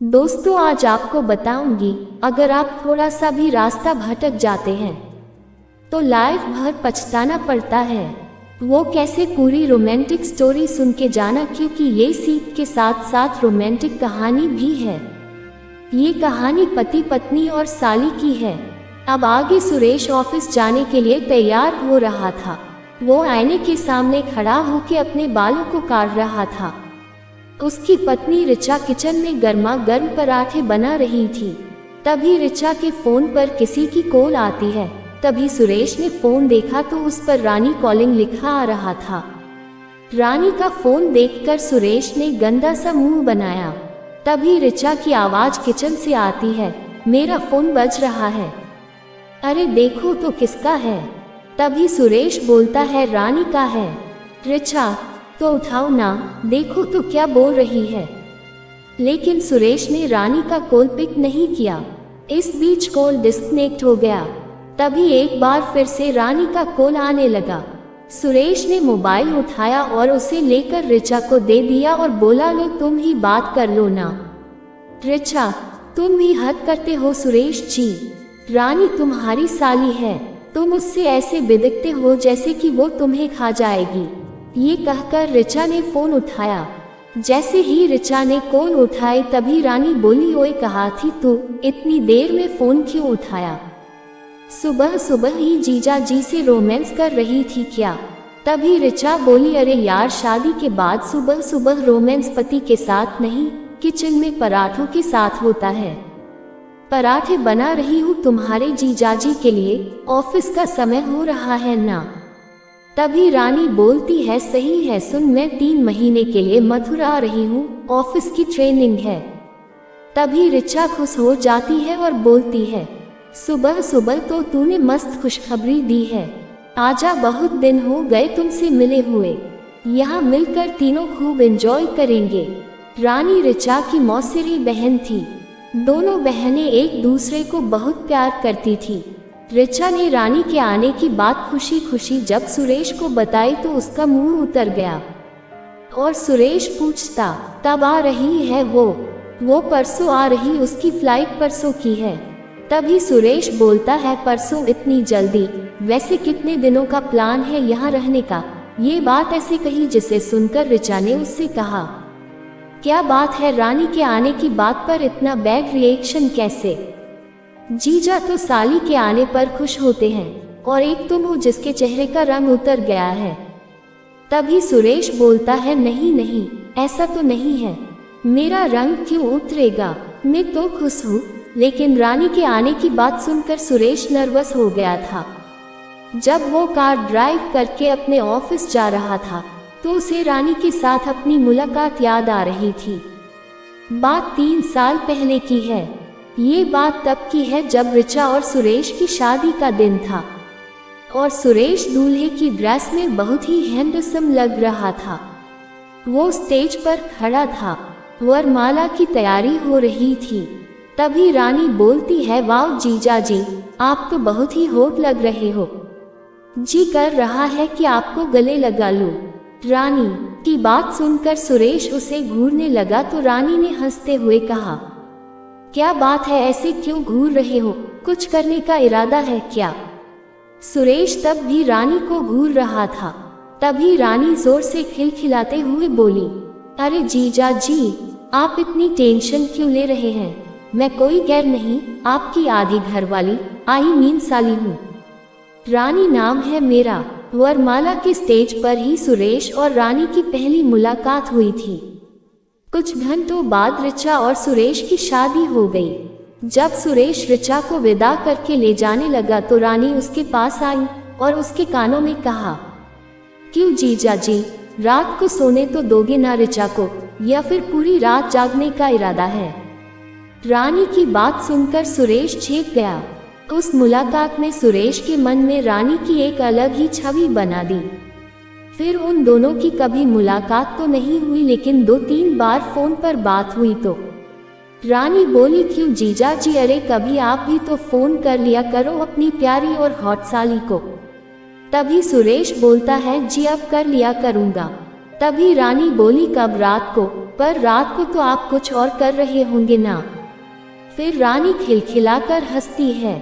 दोस्तों, आज आपको बताऊंगी, अगर आप थोड़ा सा भी रास्ता भटक जाते हैं तो लाइफ भर पछताना पड़ता है। वो कैसे, पूरी रोमांटिक स्टोरी सुन के जाना, क्योंकि ये सीख के साथ साथ रोमांटिक कहानी भी है। ये कहानी पति पत्नी और साली की है। अब आगे सुरेश ऑफिस जाने के लिए तैयार हो रहा था। वो आईने के सामने खड़ा होकर अपने बालों को काट रहा था। उसकी पत्नी रिचा किचन में गर्मा गर्म पराठे बना रही थी। तभी रिचा के फोन पर किसी की कॉल आती है। तभी सुरेश ने फोन देखा तो उस पर रानी कॉलिंग लिखा आ रहा था। रानी का फोन देखकर सुरेश ने गंदा सा मुंह बनाया। तभी रिचा की आवाज किचन से आती है, मेरा फोन बज रहा है। अरे देखो तो किसका है। तभी सुरेश बोलता है, रानी का है। रिचा, तो उठाओ ना, देखो तो क्या बोल रही है। लेकिन सुरेश ने रानी का कॉल पिक नहीं किया। इस बीच कॉल डिस्कनेक्ट हो गया। तभी एक बार फिर से रानी का कॉल आने लगा। सुरेश ने मोबाइल उठाया और उसे लेकर रिचा को दे दिया और बोला, लो तुम ही बात कर लो ना। रिचा, तुम भी हद करते हो सुरेश जी। रानी तुम्हारी साली है, तुम उससे ऐसे बिदकते हो जैसे कि वो तुम्हें खा जाएगी। ये कहकर रिचा ने फोन उठाया। जैसे ही रिचा ने कॉल उठाई तभी रानी बोली, ओए कहा थी तू, इतनी देर में फोन क्यों उठाया? सुबह सुबह ही जीजा जी से रोमांस कर रही थी क्या? तभी रिचा बोली, अरे यार, शादी के बाद सुबह सुबह रोमांस पति के साथ नहीं, किचन में पराठों के साथ होता है। पराठे बना रही हूँ तुम्हारे जीजा जी के लिए, ऑफिस का समय हो रहा है ना। तभी रानी बोलती है, सही है, सुन, मैं 3 महीने के लिए मथुरा आ रही हूँ, ऑफिस की ट्रेनिंग है। तभी रिचा खुश हो जाती है और बोलती है, सुबह सुबह तो तूने मस्त खुशखबरी दी है। आजा, बहुत दिन हो गए तुमसे मिले हुए, यहाँ मिलकर तीनों खूब एंजॉय करेंगे। रानी रिचा की मौसेरी बहन थी। दोनों बहनें एक दूसरे को बहुत प्यार करती थी। रिचा ने रानी के आने की बात खुशी खुशी जब सुरेश को बताई तो उसका मुंह उतर गया। और सुरेश पूछता, कब आ रही है वो परसों आ रही, उसकी फ्लाइट परसों की है। तभी सुरेश बोलता है, परसों इतनी जल्दी? वैसे कितने दिनों का प्लान है यहाँ रहने का? ये बात ऐसे कही जिसे सुनकर रिचा ने उससे कहा, क्या बात है, रानी के आने की बात पर इतना बैड रिएक्शन कैसे? जीजा तो साली के आने पर खुश होते हैं, और एक तुम हो जिसके चेहरे का रंग उतर गया है। तभी सुरेश बोलता है, नहीं नहीं, ऐसा तो नहीं है, मेरा रंग क्यों उतरेगा, मैं तो खुश हूँ। लेकिन रानी के आने की बात सुनकर सुरेश नर्वस हो गया था। जब वो कार ड्राइव करके अपने ऑफिस जा रहा था तो उसे रानी के साथ अपनी मुलाकात याद आ रही थी। बात 3 साल पहले की है। ये बात तब की है जब रिचा और सुरेश की शादी का दिन था, और सुरेश दूल्हे की ड्रेस में बहुत ही हैंडसम लग रहा था। वो स्टेज पर खड़ा था, वरमाला की तैयारी हो रही थी। तभी रानी बोलती है, वाह जीजा जी, आप तो बहुत ही हॉट लग रहे हो, जी कर रहा है कि आपको गले लगा लूं। रानी की बात सुनकर सुरेश उसे घूरने लगा तो रानी ने हंसते हुए कहा, क्या बात है, ऐसे क्यों घूर रहे हो, कुछ करने का इरादा है क्या? सुरेश तब भी रानी को घूर रहा था। तभी रानी जोर से खिलखिलाते हुए बोली, अरे जीजा जी, आप इतनी टेंशन क्यों ले रहे हैं? मैं कोई गैर नहीं, आपकी आधी घरवाली, आई मीन साली हूँ। रानी नाम है मेरा। वरमाला के स्टेज पर ही सुरेश और रानी की पहली मुलाकात हुई थी। कुछ घंटों बाद रिचा और सुरेश की शादी हो गई। जब सुरेश रिचा को विदा करके ले जाने लगा तो रानी उसके पास आई और उसके कानों में कहा, क्यों जीजा जी, रात को सोने तो दोगे ना रिचा को, या फिर पूरी रात जागने का इरादा है? रानी की बात सुनकर सुरेश चौंक गया। उस मुलाकात में सुरेश के मन में रानी की एक अलग ही छवि बना दी। फिर उन दोनों की कभी मुलाकात तो नहीं हुई, लेकिन 2-3 बार फोन पर बात हुई तो रानी बोली, क्यों जीजा जी, अरे कभी आप भी तो फोन कर लिया करो अपनी प्यारी और हॉट साली को। तभी सुरेश बोलता है, जी अब कर लिया करूँगा। तभी रानी बोली कब रात को, पर रात को तो आप कुछ और कर रहे होंगे ना। फिर रानी खिलखिलाकर हंसती है।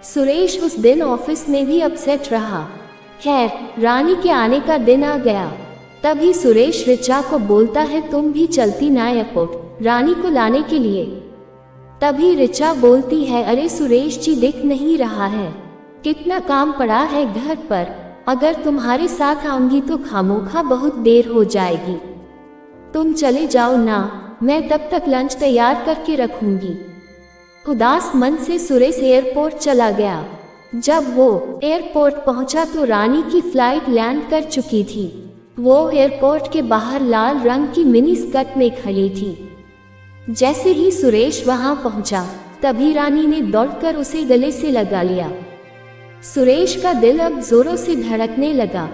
सुरेश उस दिन ऑफिस में भी अपसेट रहा। खैर, रानी के आने का दिन आ गया। तभी सुरेश ऋचा को बोलता है तुम भी चलती ना एयरपोर्ट रानी को लाने के लिए। तभी ऋचा बोलती है अरे सुरेश जी दिख नहीं रहा है, कितना काम पड़ा है घर पर, अगर तुम्हारे साथ आऊंगी तो खामोखा बहुत देर हो जाएगी, तुम चले जाओ ना, मैं तब तक लंच तैयार करके रखूंगी। उदास मन से सुरेश एयरपोर्ट चला गया। जब वो एयरपोर्ट पहुंचा तो रानी की फ्लाइट लैंड कर चुकी थी। वो एयरपोर्ट के बाहर लाल रंग की मिनी स्कर्ट में खड़ी थी। जैसे ही सुरेश वहां पहुंचा तभी रानी ने दौड़कर उसे गले से लगा लिया। सुरेश का दिल अब जोरों से धड़कने लगा।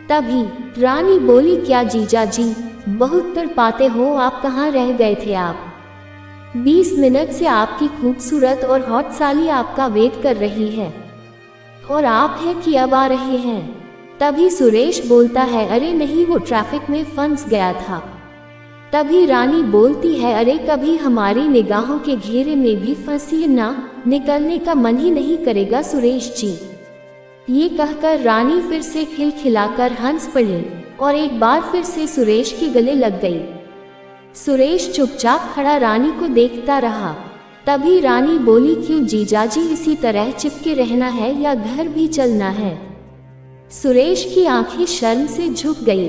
तभी रानी बोली क्या जीजा जी, बहुत तड़पाते हो, आप कहाँ रह गए थे आप? 20 मिनट से आपकी खूबसूरत और हॉट साली आपका वेट कर रही है और आप हैं कि अब आ रहे हैं। तभी सुरेश बोलता है अरे नहीं, वो ट्रैफिक में फंस गया था। तभी रानी बोलती है अरे कभी हमारी निगाहों के घेरे में भी फंसी ना, निकलने का मन ही नहीं करेगा सुरेश जी। ये कहकर रानी फिर से खिलखिलाकर हंस पड़ी और एक बार फिर से सुरेश के गले लग गई। सुरेश चुपचाप खड़ा रानी को देखता रहा। तभी रानी बोली क्यों जीजाजी, इसी तरह चिपके रहना है या घर भी चलना है? सुरेश की आंखें शर्म से झुक गई।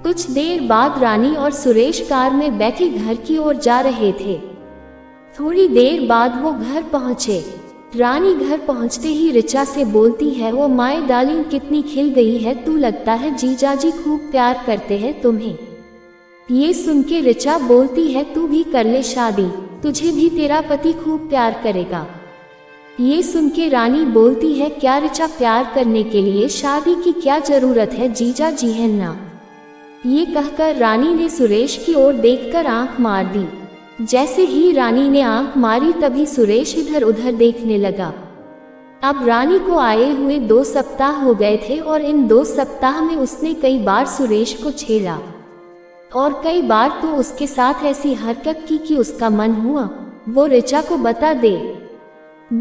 कुछ देर बाद रानी और सुरेश कार में बैठे घर की ओर जा रहे थे। थोड़ी देर बाद वो घर पहुंचे। रानी घर पहुंचते ही ऋचा से बोलती है वो माय डार्लिंग कितनी खिल गई है तू, लगता है जीजाजी खूब प्यार करते हैं तुम्हें। ये सुन के ऋचा बोलती है तू भी कर ले शादी, तुझे भी तेरा पति खूब प्यार करेगा। ये सुन के रानी बोलती है क्या ऋचा, प्यार करने के लिए शादी की क्या जरूरत है, जीजा जी है ना। ये कहकर रानी ने सुरेश की ओर देखकर आंख मार दी। जैसे ही रानी ने आंख मारी तभी सुरेश इधर उधर देखने लगा। अब रानी को आए हुए 2 सप्ताह हो गए थे और इन 2 सप्ताह में उसने कई बार सुरेश को छेड़ा और कई बार तो उसके साथ ऐसी हरकत की कि उसका मन हुआ वो ऋचा को बता दे।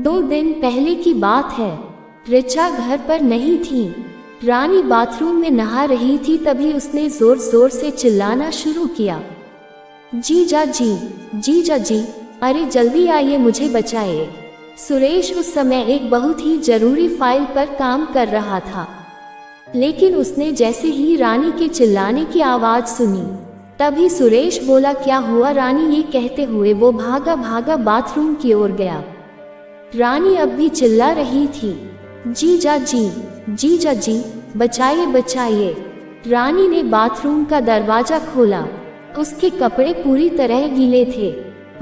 2 दिन पहले की बात है। ऋचा घर पर नहीं थी। रानी बाथरूम में नहा रही थी। तभी उसने जोर जोर से चिल्लाना शुरू किया, जीजा जी, जीजा जी, अरे जल्दी आइए, मुझे बचाइए। सुरेश उस समय एक बहुत ही जरूरी फाइल पर काम कर रहा था, लेकिन उसने जैसे ही रानी के चिल्लाने की आवाज सुनी तभी सुरेश बोला क्या हुआ रानी, ये कहते हुए वो भागा भागा बाथरूम की ओर गया। रानी अब भी चिल्ला रही थी, जीजा जी, जीजा जी, बचाइए बचाइए। रानी ने बाथरूम का दरवाजा खोला। उसके कपड़े पूरी तरह गीले थे।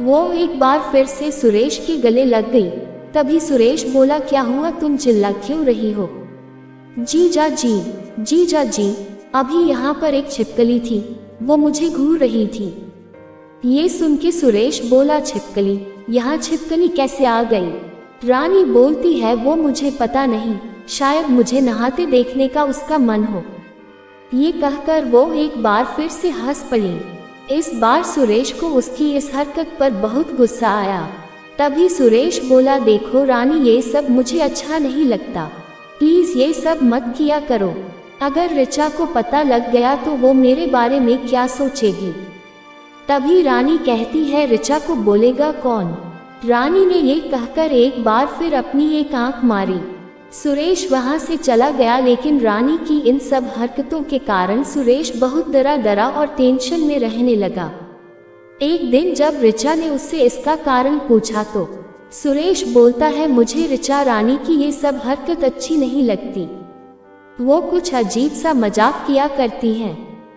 वो एक बार फिर से सुरेश के गले लग गई। तभी सुरेश बोला क्या हुआ, तुम चिल्ला क्यों रही हो? जीजा जी, जीजा जी, अभी यहाँ पर एक छिपकली थी, वो मुझे घूर रही थी। ये सुन के सुरेश बोला छिपकली, यहाँ छिपकली कैसे आ गई? रानी बोलती है वो मुझे पता नहीं, शायद मुझे नहाते देखने का उसका मन हो। ये कहकर वो एक बार फिर से हंस पड़ी। इस बार सुरेश को उसकी इस हरकत पर बहुत गुस्सा आया। तभी सुरेश बोला देखो रानी, ये सब मुझे अच्छा नहीं लगता, प्लीज ये सब मत किया करो। अगर ऋचा को पता लग गया तो वो मेरे बारे में क्या सोचेगी? तभी रानी कहती है ऋचा को बोलेगा कौन? रानी ने ये कहकर एक बार फिर अपनी एक आंख मारी। सुरेश वहां से चला गया, लेकिन रानी की इन सब हरकतों के कारण सुरेश बहुत डरा और टेंशन में रहने लगा। एक दिन जब ऋचा ने उससे इसका कारण पूछा तो सुरेश बोलता है मुझे ऋचा रानी की ये सब हरकत अच्छी नहीं लगती, वो कुछ अजीब सा मजाक किया करती हैं,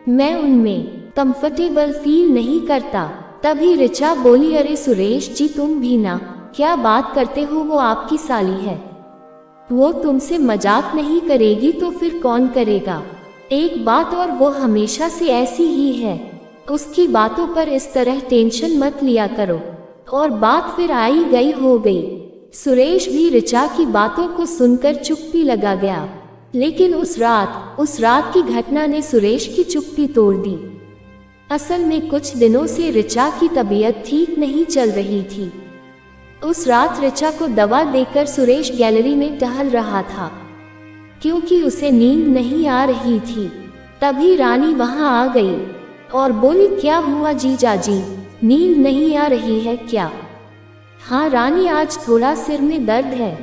मैं उनमें कंफर्टेबल फील नहीं करता। तभी ऋचा बोली अरे सुरेश जी तुम भी ना, क्या बात करते हो, वो आपकी साली है, वो तुमसे मजाक नहीं करेगी तो फिर कौन करेगा? एक बात और, वो हमेशा से ऐसी ही है, उसकी बातों पर इस तरह टेंशन मत लिया करो। और बात फिर आई गई हो गई। सुरेश भी ऋचा की बातों को सुनकर चुप्पी लगा गया। लेकिन उस रात की घटना ने सुरेश की चुप्पी तोड़ दी। असल में कुछ दिनों से ऋचा की तबीयत ठीक नहीं चल रही थी। उस रात ऋचा को दवा देकर सुरेश गैलरी में टहल रहा था क्योंकि उसे नींद नहीं आ रही थी। तभी रानी वहां आ गई और बोली, क्या हुआ जीजा जी, नींद नहीं आ रही है क्या? हाँ रानी, आज थोड़ा सिर में दर्द है।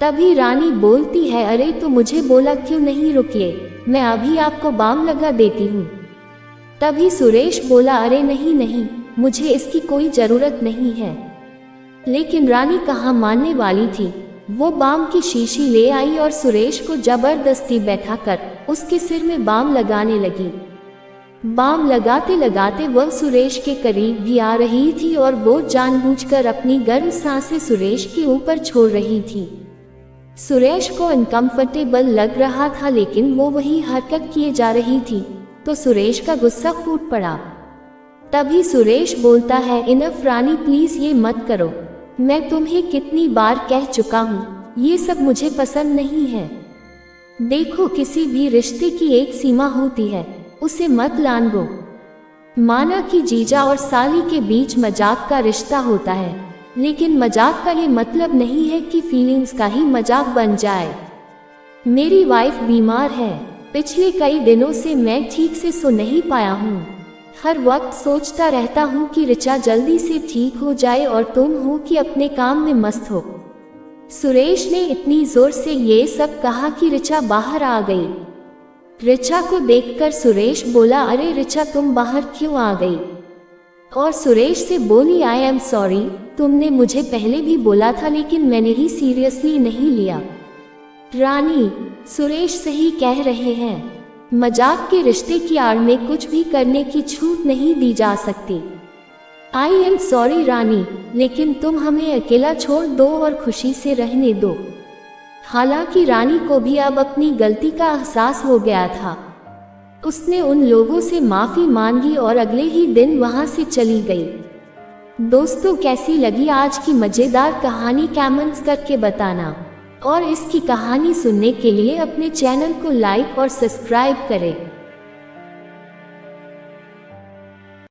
तभी रानी बोलती है, अरे तो मुझे बोला क्यों नहीं, रुकिए मैं अभी आपको बाम लगा देती हूँ। तभी सुरेश बोला, अरे नहीं नहीं, मुझे इसकी कोई ज़रूरत नहीं है। लेकिन रानी कहाँ मानने वाली थी। वो बाम की शीशी ले आई और सुरेश को जबरदस्ती बैठाकर उसके सिर में बाम लगाने लगी। बाम लगाते लगाते वह सुरेश के करीब भी आ रही थी और वो जानबूझकर अपनी गर्म सांसें सुरेश के ऊपर छोड़ रही थी। सुरेश को अनकंफर्टेबल लग रहा था लेकिन वो वही हरकत किए जा रही थी तो सुरेश का गुस्सा फूट पड़ा। तभी सुरेश बोलता है, इनफ रानी, प्लीज ये मत करो। मैं तुम्हें कितनी बार कह चुका हूँ, ये सब मुझे पसंद नहीं है। देखो, किसी भी रिश्ते की एक सीमा होती है, उसे मत लांघो। माना कि जीजा और साली के बीच मजाक का रिश्ता होता है, लेकिन मजाक का ये मतलब नहीं है कि फीलिंग्स का ही मजाक बन जाए। मेरी वाइफ बीमार है, पिछले कई दिनों से मैं ठीक से सो नहीं पाया हूँ। हर वक्त सोचता रहता हूँ कि ऋचा जल्दी से ठीक हो जाए और तुम हो कि अपने काम में मस्त हो। सुरेश ने इतनी जोर से ये सब कहा कि ऋचा बाहर आ गई। ऋचा को देखकर सुरेश बोला, अरे ऋचा, तुम बाहर क्यों आ गई? और सुरेश से बोली, आई एम सॉरी, तुमने मुझे पहले भी बोला था लेकिन मैंने ही सीरियसली नहीं लिया। रानी, सुरेश सही कह रहे हैं, मजाक के रिश्ते की आड़ में कुछ भी करने की छूट नहीं दी जा सकती। आई एम सॉरी रानी, लेकिन तुम हमें अकेला छोड़ दो और खुशी से रहने दो। हालांकि रानी को भी अब अपनी गलती का एहसास हो गया था। उसने उन लोगों से माफ़ी मांगी और अगले ही दिन वहां से चली गई। दोस्तों, कैसी लगी आज की मज़ेदार कहानी कमेंट्स करके बताना, और इसकी कहानी सुनने के लिए अपने चैनल को लाइक और सब्सक्राइब करें।